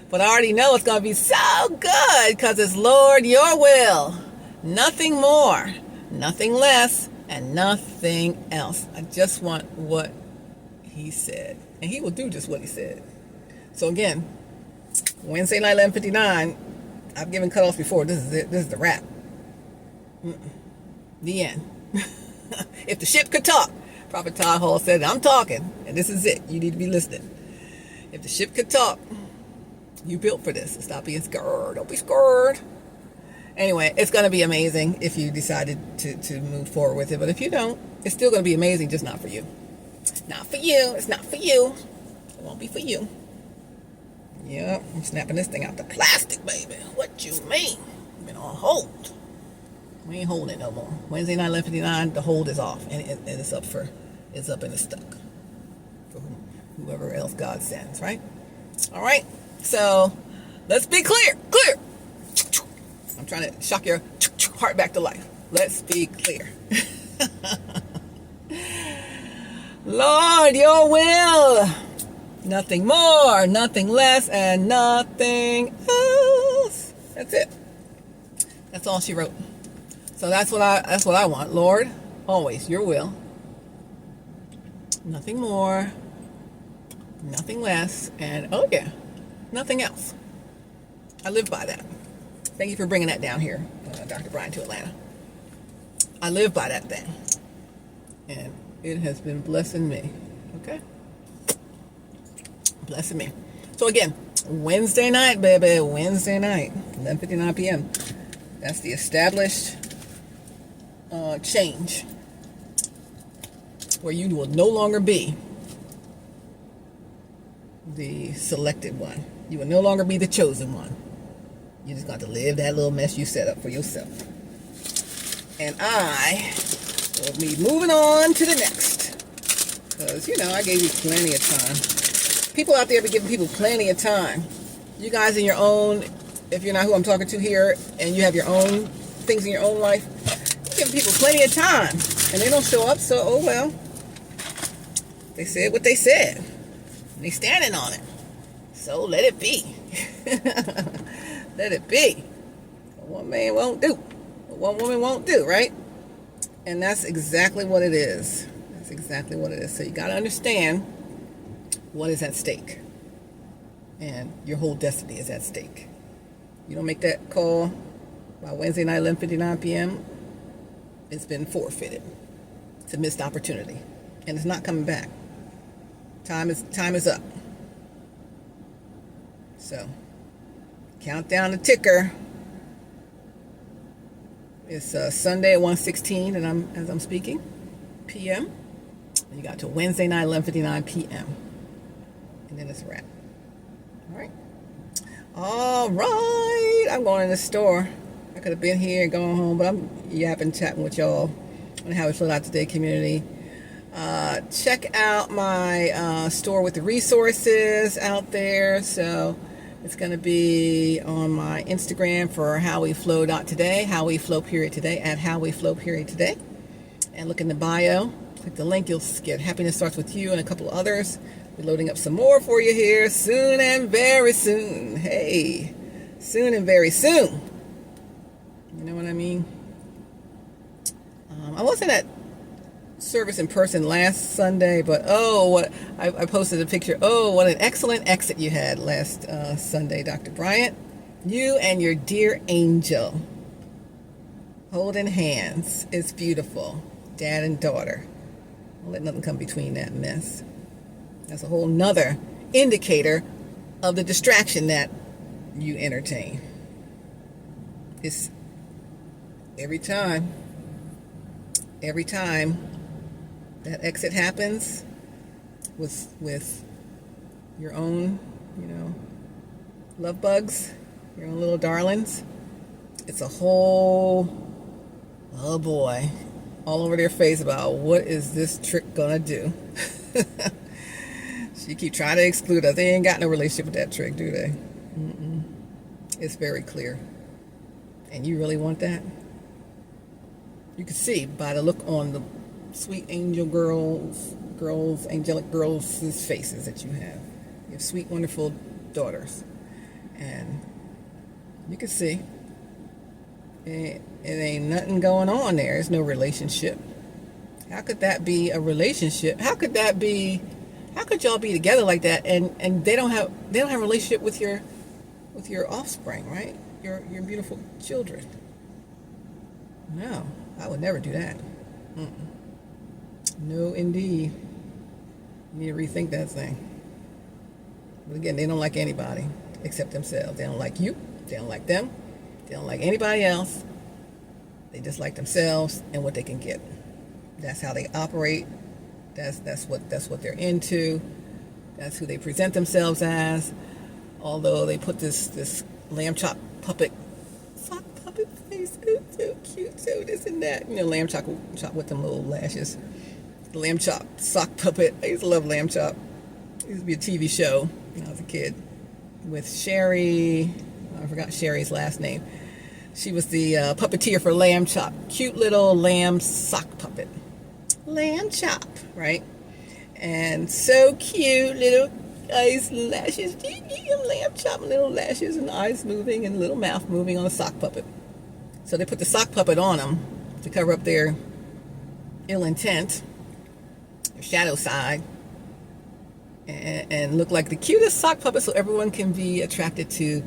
But I already know it's going to be so good because it's Lord, your will. Nothing more, nothing less, and nothing else. I just want what he said. And he will do just what he said. So again, Wednesday night, 11:59. I've given cutoffs before. This is it. This is the wrap. The end. If the ship could talk, Prophet Todd Hall said, I'm talking, and this is it. You need to be listening. If the ship could talk, you built for this. Stop being scared. Don't be scared. Anyway, it's going to be amazing if you decided to move forward with it. But if you don't, it's still going to be amazing, just not for you. Not for you. It's not for you. It won't be for you. Yep, I'm snapping this thing out the plastic. baby. What you mean? Been on hold. We ain't holding it no more. Wednesday night, 11:59. The hold is off, and it's up and it's stuck for whoever else God sends. Right? All right. So let's be clear. Clear. I'm trying to shock your heart back to life. Let's be clear. Lord, your will. Nothing more, nothing less, and nothing else. That's it. That's all she wrote. So that's what I want. Lord, always your will. Nothing more, nothing less, and oh yeah, nothing else. I live by that. Thank you for bringing that down here, Dr. Brian, to Atlanta. I live by that thing. And it has been blessing me. Okay? Blessing me. So again, Wednesday night, baby. Wednesday night, 11:59 p.m. That's the established change. Where you will no longer be the selected one. You will no longer be the chosen one. You just got to live that little mess you set up for yourself. And I will be moving on to the next. Because, I gave you plenty of time. People out there be giving people plenty of time. You guys in your own, if you're not who I'm talking to here, and you have your own things in your own life, you're giving people plenty of time. And they don't show up, so, oh well. They said what they said. And they standing on it. So let it be. Let it be. What one man won't do, what one woman won't do, right? And that's exactly what it is. That's exactly what it is. So you got to understand what is at stake. And your whole destiny is at stake. You don't make that call by Wednesday night, 11:59 p.m., it's been forfeited. It's a missed opportunity. And it's not coming back. Time is up. So, count down the ticker. It's Sunday at 1:16, and as I'm speaking, p.m. And you got to Wednesday night, 11:59 p.m. And then it's a wrap. All right. I'm going to the store. I could have been here and gone home, but I'm yapping, chatting with y'all on the HowWeFlow.Today community. Check out my store with the resources out there. So it's going to be on my Instagram for HowWeFlow.Today, HowWeFlow.Today, at HowWeFlow.Today. And look in the bio. Click the link. You'll get Happiness Starts With You and a couple others. We're loading up some more for you here soon and very soon. Hey, soon and very soon. You know what I mean? I wasn't at service in person last Sunday, but I posted a picture. Oh, what an excellent exit you had last Sunday, Dr. Bryant. You and your dear angel holding hands. It's beautiful. Dad and daughter. Don't let nothing come between that mess. That's a whole nother indicator of the distraction that you entertain. It's every time that exit happens with your own, love bugs, your own little darlings, it's a whole, oh boy, all over their face about what is this trick gonna do. She keep trying to exclude us. They ain't got no relationship with that trick, do they? It's very clear. And you really want that? You can see by the look on the sweet angel angelic girls' faces that you have. You have sweet, wonderful daughters. And you can see it ain't nothing going on there. There's no relationship. How could that be a relationship? How could y'all be together like that and they don't have a relationship with your offspring, right? Your beautiful children. No, I would never do that. No, indeed. You need to rethink that thing. But again, they don't like anybody except themselves. They don't like you. They don't like them. They don't like anybody else. They just like themselves and what they can get. That's how they operate. That's what they're into. That's who they present themselves as. Although they put this lamb chop puppet, sock puppet face. It's so cute, so this and that. Lamb chop with them little lashes. The lamb chop sock puppet. I used to love lamb chop. It used to be a TV show when I was a kid with Sherry. I forgot Sherry's last name. She was the puppeteer for Lamb Chop. Cute little lamb sock puppet. Lamb Chop, right? And so cute, little eyes, lashes. Lamb Chop, little lashes and eyes moving and little mouth moving on a sock puppet. So they put the sock puppet on them to cover up their ill intent, their shadow side, and look like the cutest sock puppet so everyone can be attracted to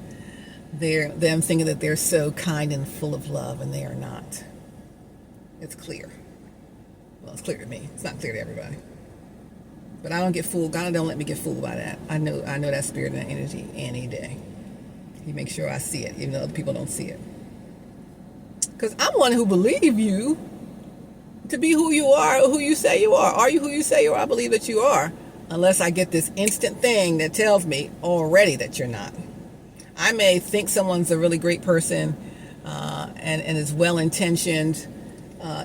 them thinking that they're so kind and full of love, and they are not. It's clear. Well, it's clear to me. It's not clear to everybody. But I don't get fooled. God don't let me get fooled by that. I know that spirit and that energy any day. He makes sure I see it, even though other people don't see it. Because I'm one who believe you to be who you are, or who you say you are. Are you who you say you are? I believe that you are. Unless I get this instant thing that tells me already that you're not. I may think someone's a really great person and is well-intentioned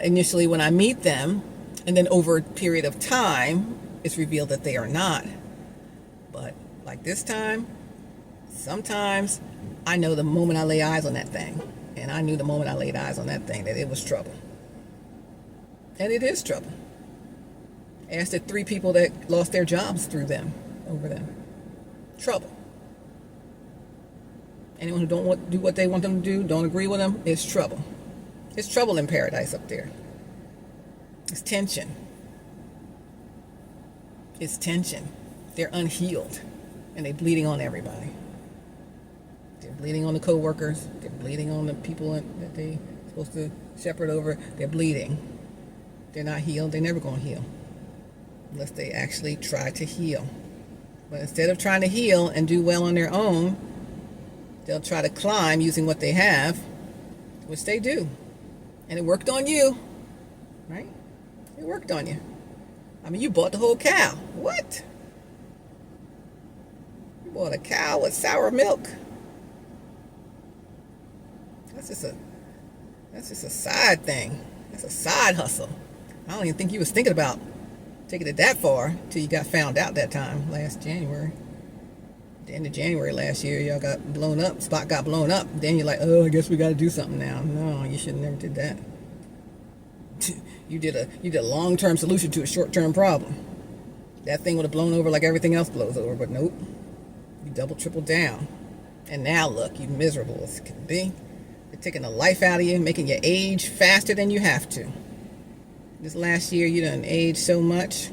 initially when I meet them, and then over a period of time, it's revealed that they are not. But like this time, sometimes I know the moment I lay eyes on that thing, and I knew the moment I laid eyes on that thing that it was trouble. And it is trouble. Asked the 3 people that lost their jobs over them. Trouble. Anyone who don't want to do what they want them to do, don't agree with them, it's trouble. It's trouble in paradise up there. It's tension. It's tension. They're unhealed, and they're bleeding on everybody. They're bleeding on the co-workers. They're bleeding on the people that they're supposed to shepherd over. They're bleeding. They're not healed. They're never going to heal unless they actually try to heal. But instead of trying to heal and do well on their own, they'll try to climb using what they have, which they do. And it worked on you, right? It worked on you. I mean, you bought the whole cow. What? You bought a cow with sour milk. That's just a side thing. That's a side hustle. I don't even think you was thinking about taking it that far till you got found out that time last January. At the end of January last year, y'all got blown up. Spot got blown up. Then you're like, oh, I guess we got to do something now. No, you should have never did that. You did a long-term solution to a short-term problem. That thing would have blown over like everything else blows over, but nope. You double, triple down. And now look, you miserable as can be. They're taking the life out of you, making you age faster than you have to. This last year, you done aged so much.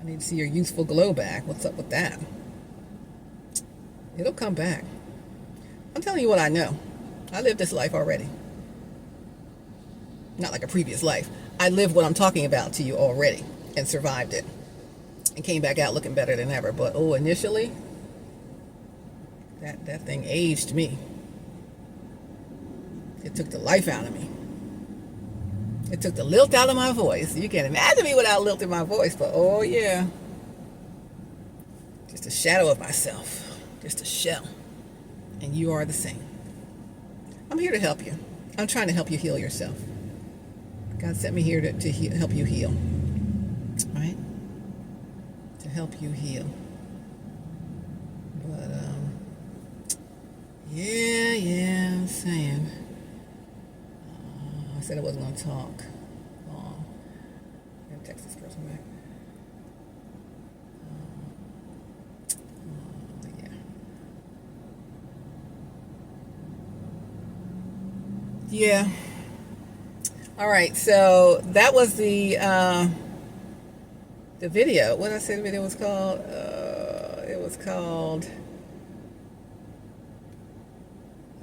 I need to see your youthful glow back. What's up with that? It'll come back. I'm telling you what I know. I lived this life already. Not like a previous life. I lived what I'm talking about to you already and survived it. And came back out looking better than ever. But initially, that thing aged me. It took the life out of me. It took the lilt out of my voice. You can't imagine me without lilt in my voice, but oh yeah. Just a shadow of myself. Just a shell. And you are the same. I'm here to help you. I'm trying to help you heal yourself. God sent me here to help you heal. Right? To help you heal. But, yeah, I'm saying. I said I wasn't going to talk. I'm going to text this person back. Yeah. All right. So that was the video. What did I say the video was called? It was called.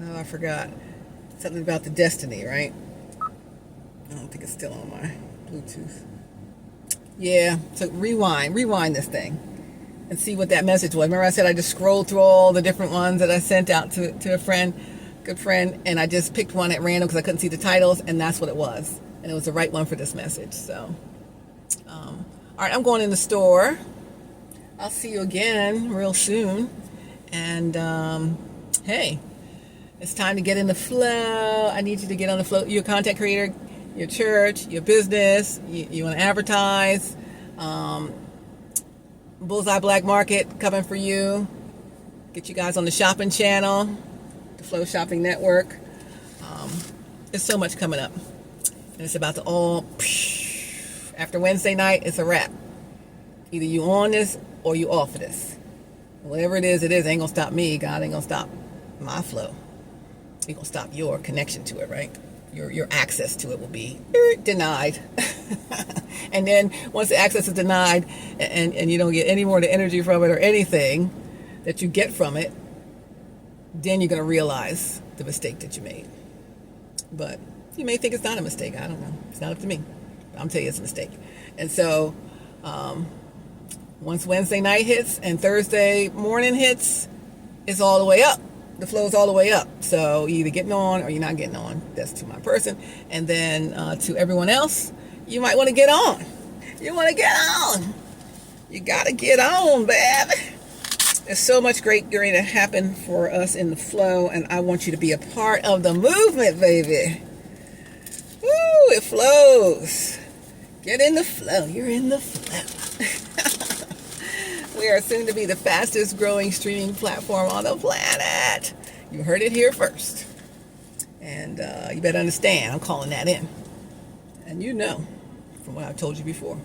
Oh, I forgot. Something about the destiny, right? I don't think it's still on my Bluetooth. Yeah, so rewind this thing and see what that message was. Remember I said I just scrolled through all the different ones that I sent out to a friend, good friend, and I just picked one at random because I couldn't see the titles, and that's what it was. And it was the right one for this message. So, all right, I'm going in the store. I'll see you again real soon. And hey, it's time to get in the flow. I need you to get on the flow. You're a content creator, your church, your business, you want to advertise. Bullseye Black Market coming for you. Get you guys on the shopping channel, the Flow Shopping Network. There's so much coming up. And it's about to all, after Wednesday night, it's a wrap. Either you on this or you off of this. Whatever it is, ain't going to stop me. God ain't going to stop my flow. He going to stop your connection to it, right? Your access to it will be denied. And then once the access is denied and you don't get any more of the energy from it or anything that you get from it, then you're going to realize the mistake that you made. But you may think it's not a mistake. I don't know. It's not up to me. I'm telling you it's a mistake. And so once Wednesday night hits and Thursday morning hits, it's all the way up. The flow is all the way up. So you're either getting on or you're not getting on. That's to my person. And then to everyone else, you might want to get on. You want to get on. You got to get on, baby. There's so much great going to happen for us in the flow, and I want you to be a part of the movement, baby. Woo, it flows. Get in the flow. You're in the flow. We are soon to be the fastest growing streaming platform on the planet. You heard it here first. And you better understand, I'm calling that in. And you know, from what I've told you before,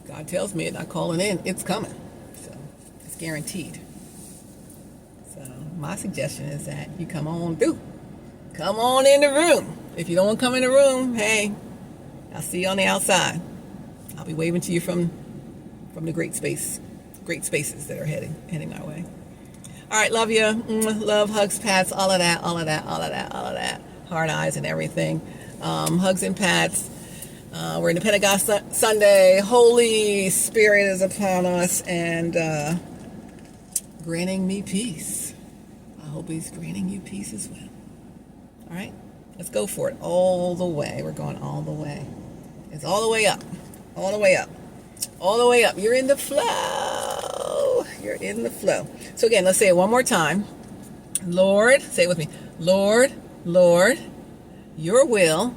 God tells me it, I'm calling in, it's coming. So it's guaranteed. So my suggestion is that you come on through. Come on in the room. If you don't want to come in the room, hey, I'll see you on the outside. I'll be waving to you from the great spaces that are heading my way. All right, love you. Love, hugs, pats, all of that. Hard eyes and everything. Hugs and pats. We're in the Pentecost Sunday. Holy Spirit is upon us and granting me peace. I hope He's granting you peace as well. All right, let's go for it all the way. We're going all the way. It's all the way up. All the way up. All the way up. You're in the flow. You're in the flow. So again, let's say it one more time. Lord, say it with me. Lord, your will,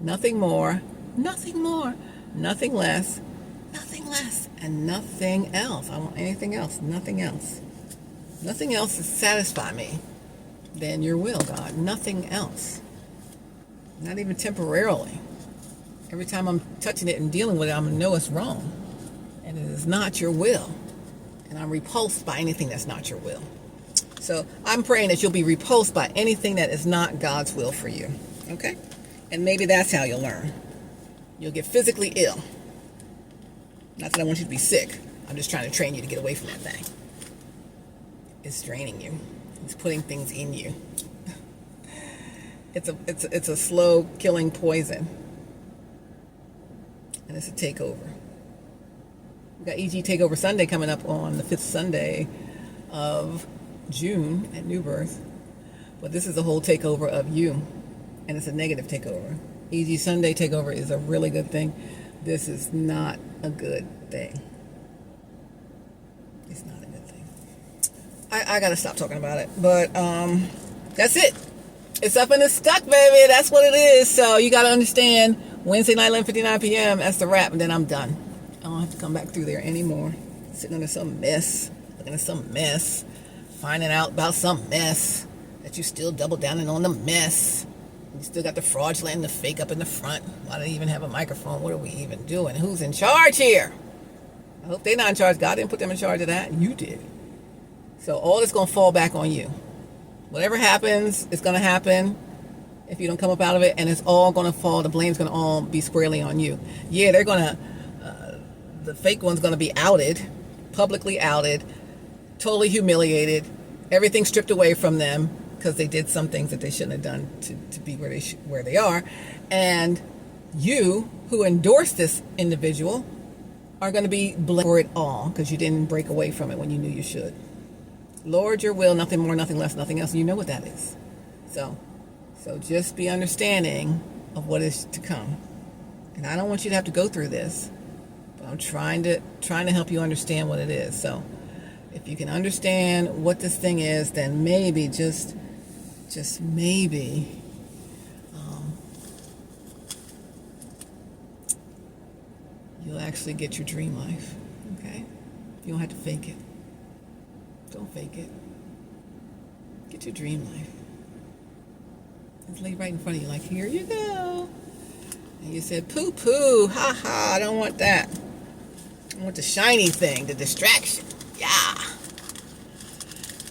nothing more, nothing less, and nothing else. I don't want anything else, nothing else. Nothing else to satisfy me than your will, God. Nothing else. Not even temporarily. Every time I'm touching it and dealing with it, I'm going to know it's wrong. And it is not your will. And I'm repulsed by anything that's not your will. So I'm praying that you'll be repulsed by anything that is not God's will for you. Okay? And maybe that's how you'll learn. You'll get physically ill. Not that I want you to be sick. I'm just trying to train you to get away from that thing. It's draining you. It's putting things in you. It's a slow killing poison. And it's a takeover. We've got EG Takeover Sunday coming up on the 5th Sunday of June at New Birth. But this is a whole takeover of you. And it's a negative takeover. EG Sunday takeover is a really good thing. This is not a good thing. It's not a good thing. I got to stop talking about it. But that's it. It's up and it's stuck, baby. That's what it is. So you got to understand, Wednesday night, 11:59 p.m., that's the wrap, and then I'm done. I don't have to come back through there anymore. Sitting under some mess, looking at some mess, finding out about some mess, that you still double downing on the mess. You still got the fraudulent and the fake up in the front. Why do they even have a microphone? What are we even doing? Who's in charge here? I hope they're not in charge. God didn't put them in charge of that. You did. So all this going to fall back on you. Whatever happens, it's going to happen if you don't come up out of it, and it's all going to fall. The blame's going to all be squarely on you. Yeah, they're going to, the fake one's going to be outed, publicly outed, totally humiliated, everything stripped away from them because they did some things that they shouldn't have done to be where they are. And you, who endorsed this individual, are going to be blamed for it all because you didn't break away from it when you knew you should. Lord, your will, nothing more, nothing less, nothing else. You know what that is. So just be understanding of what is to come. And I don't want you to have to go through this, but I'm trying to help you understand what it is. So if you can understand what this thing is, then maybe, just maybe, you'll actually get your dream life. Okay? You don't have to fake it. Don't fake it. Get your dream life. It's laid right in front of you, like, here you go. And you said, poo, ha, I don't want that. I want the shiny thing, the distraction. Yeah.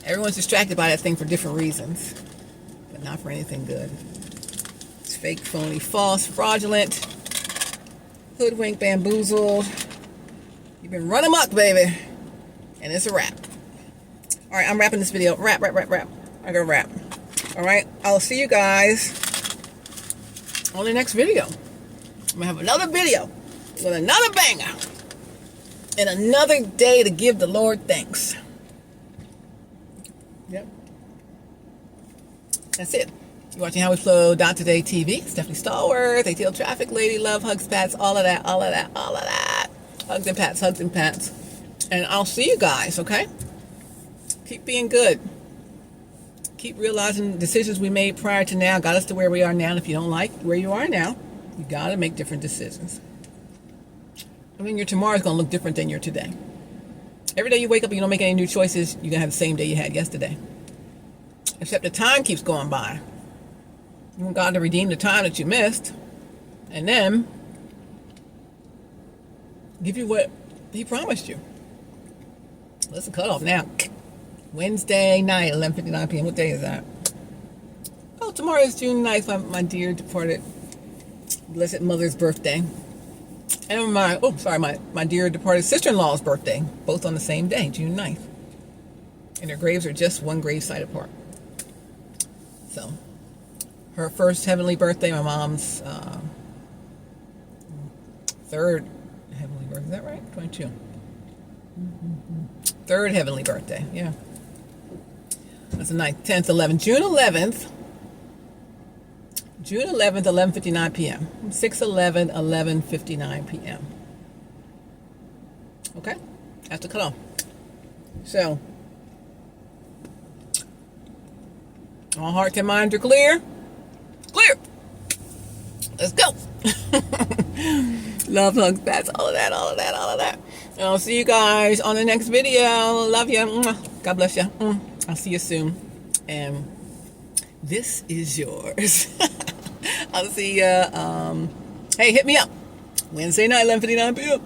Everyone's distracted by that thing for different reasons, but not for anything good. It's fake, phony, false, fraudulent, hoodwinked, bamboozled. You've been run amok, baby. And it's a wrap. All right, I'm wrapping this video. Wrap. I gotta wrap. All right, I'll see you guys on the next video. I'm gonna have another video with another banger and another day to give the Lord thanks. Yep. That's it. You're watching HowWeFlow.Today-TV. Stephanie Stallworth, AtlTrafficLady, love, hugs, pats, all of that. Hugs and pats. And I'll see you guys, okay? Keep being good. Keep realizing the decisions we made prior to now got us to where we are now. And if you don't like where you are now, you got to make different decisions. I mean, your tomorrow is going to look different than your today. Every day you wake up and you don't make any new choices, you're going to have the same day you had yesterday. Except the time keeps going by. You want God to redeem the time that you missed, and then give you what He promised you. That's the cutoff now. Wednesday night, 11:59 p.m. What day is that? Oh, tomorrow is June 9th, my dear departed Blessed Mother's birthday. And my dear departed sister-in-law's birthday. Both on the same day, June 9th. And their graves are just one grave site apart. So, her first heavenly birthday, my mom's third heavenly birthday. Is that right? 22. Third heavenly birthday, yeah. That's the 9th, 10th, 11th. June 11th, 11:59 p.m. 6/11, 11:59 p.m. Okay? That's the cutoff. So, all hearts and minds are clear? Clear! Let's go! Love, hugs, pats, all of that. And I'll see you guys on the next video. Love you. God bless you. I'll see you soon. And this is yours. I'll see ya. Hey, hit me up. Wednesday night, 11:59 p.m.